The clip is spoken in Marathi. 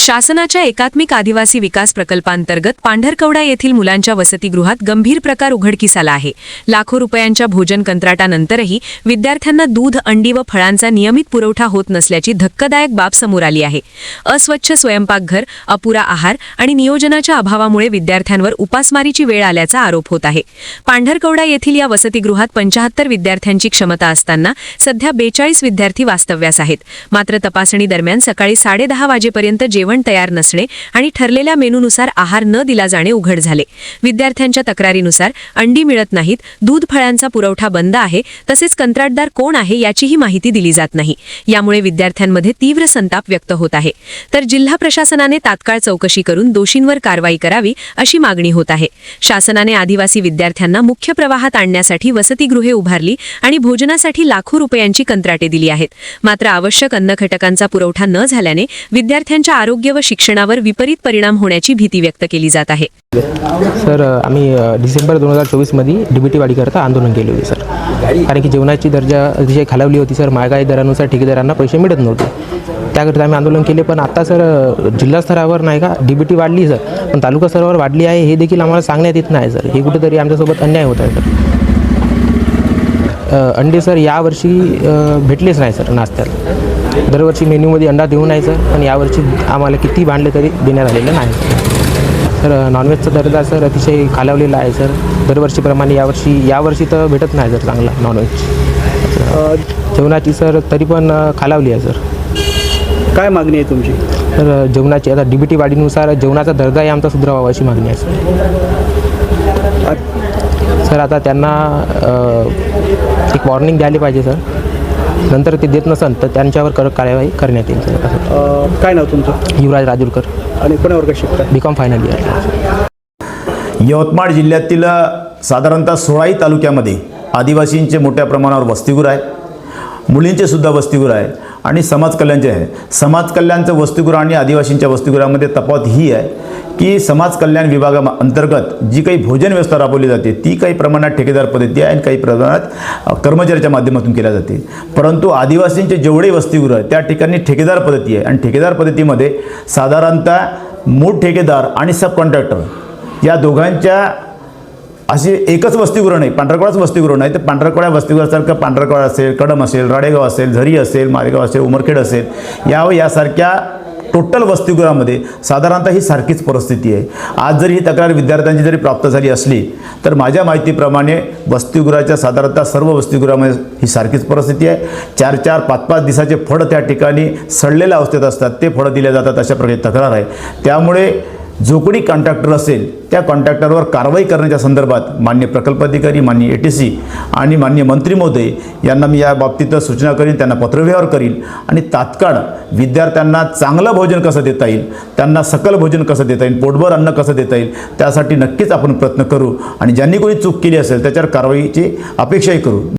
शासनाच्या एकात्मिक आदिवासी विकास प्रकल्पांतर्गत पांढरकवडा येथील मुलांच्या वसतिगृहात गंभीर प्रकार उघडकीस आला आहे। लाखो रुपयांच्या भोजन कंत्राटानंतरही विद्यार्थ्यांना दूध, अंडी व फळांचा नियमित पुरवठा होत नसल्याची धक्कादायक बाब समोर आली आहे। अस्वच्छ स्वयंपाकघर, अपुरा आहार आणि नियोजनाच्या अभावामुळे विद्यार्थ्यांवर उपासमारीची वेळ आल्याचा आरोप होत आहे। पांढरकवडा येथील या वसतिगृहात 75 विद्यार्थ्यांची क्षमता असताना सध्या 42 विद्यार्थी वास्तव्यास आहेत। मात्र तपासणी दरम्यान सकाळी 10:30 वाजेपर्यंत जेवण तयार नसणे आणि ठरलेल्या मेनूनुसार आहार न दिला जाणे उघड झाले। विद्यार्थ्यांच्या तक्रारीनुसार अंडी मिळत नाहीत, दूध, फळांचा पुरवठा बंद आहे, तसेच कंत्राटदार कोण आहे याचीही माहिती दिली जात नाही। यामुळे विद्यार्थ्यांमध्ये तीव्र संताप व्यक्त होत आहे। तर जिल्हा प्रशासनाने तात्काळ चौकशी करून दोषींवर कारवाई करावी अशी मागणी होत आहे। शासनाने आदिवासी विद्यार्थ्यांना मुख्य प्रवाहात आणण्यासाठी वसतिगृहे उभारली आणि भोजनासाठी लाखो रुपयांची कंत्राटे दिली आहेत। मात्र आवश्यक अन्न घटकांचा पुरवठा न झाल्याने विद्यार्थ्यांच्या आरोग्य व शिक्षणावर विपरीत परिणाम होण्याची भीती व्यक्त केली जात आहे। सर, आम्ही डिसेंबर 2024 मध्ये डीबीटी वाढीकरता आंदोलन केले होते सर, कारण की जेवणाची दर्जा अतिशय खालावली होती सर। महागाई दरानुसार ठेकेदारांना पैसे मिळत नव्हते, त्याकरिता आम्ही आंदोलन केले। पण आता सर जिल्हा स्तरावर नाही का डीबीटी वाढली सर, पण तालुका स्तरावर वाढली आहे हे देखील आम्हाला सांगण्यात येत नाही सर। हे कुठेतरी आमच्यासोबत अन्याय होत आहे सर। अंडे सर यावर्षी भेटलेच नाही सर नाश्त्याला। दरवर्षी मेन्यूमध्ये अंडा देऊ नाही सर, पण यावर्षी आम्हाला किती भांडले तरी देण्यात आलेलं नाही सर। नॉनव्हेजचा दर्जा सर अतिशय खालावलेला आहे सर। दरवर्षीप्रमाणे यावर्षी तर भेटत नाही सर चांगला नॉनव्हेज। जेवणाची सर तरी पण खालावली आहे सर। काय मागणी आहे तुमची? तर जेवणाची आता डीबीटी वाढीनुसार जेवणाचा दर्जाही आमचा सुधारावा अशी मागणी आहे सर। आता त्यांना एक वॉर्निंग द्यायला पाहिजे सर, नंतर ते देत नसेल तर त्यांच्यावर कार्यवाही करण्यात येईल सर। काय नाव तुमचं? युवराज राजूरकर। आणि कोणा वर्गात शिकता? BCom final year. यवतमाळ जिल्ह्यातील साधारणतः 16 तालुक्यामध्ये आदिवासींचे मोठ्या प्रमाणावर वसतिगृह आहे, मुलींचे सुद्धा वसतिगृह आहे आणि समाज कल्याणचे आहे। समाज कल्याणचं वसतिगृह आणि आदिवासींच्या वसतिगृहामध्ये तफावत ही आहे की समाज कल्याण विभागाअंतर्गत जी काही भोजन व्यवस्था राबवली जाते ती काही प्रमाणात ठेकेदार पद्धती आहे आणि काही प्रमाणात कर्मचाऱ्याच्या माध्यमातून केल्या जाते। परंतु आदिवासींचे जेवढे वसतिगृह आहे त्या ठिकाणी ठेकेदार पद्धती आहे आणि ठेकेदार पद्धतीमध्ये साधारणतः मूळ ठेकेदार आणि सब कॉन्ट्रॅक्टर या दोघांच्या असे एकच वसतिगृह नाही, पांढरकवडाच वसतिगृह नाही तर पांढरकवडा वसतिगृहासारखं पांढरकवडा असेल, कडम असेल, राडेगाव असेल, झरी असेल, मारेगाव असेल, उमरखेड असेल, यासारख्या टोटल वसतिगृहामध्ये साधारणतः ही सारखीच परिस्थिती आहे। आज जरी ही तक्रार विद्यार्थ्यांची जरी प्राप्त झाली असली तर माझ्या माहितीप्रमाणे वसतिगृहाच्या साधारणतः सर्व वसतिगृहामध्ये ही सारखीच परिस्थिती आहे। 4-4, 5-5 दिवसाचे फळं त्या ठिकाणी सडलेल्या अवस्थेत असतात, ते फळं दिले जातात, अशा प्रकारे तक्रार आहे। त्यामुळे जो कोणी कॉन्ट्रॅक्टर असेल त्या कॉन्ट्रॅक्टरवर कारवाई करण्याच्या संदर्भात माननीय प्रकल्प अधिकारी, माननीय ATC आणि माननीय मंत्री महोदय यांना मी या बाबतीत सूचना करीन, त्यांना पत्रव्यवहार करीन आणि तात्काळ विद्यार्थ्यांना चांगलं भोजन कसं देता येईल, त्यांना सकल भोजन कसं देता येईल, पोटभर अन्न कसं देता येईल त्यासाठी नक्कीच आपण प्रयत्न करू आणि ज्यांनी कोणी चूक केली असेल त्याच्यावर कारवाईची अपेक्षाही करू।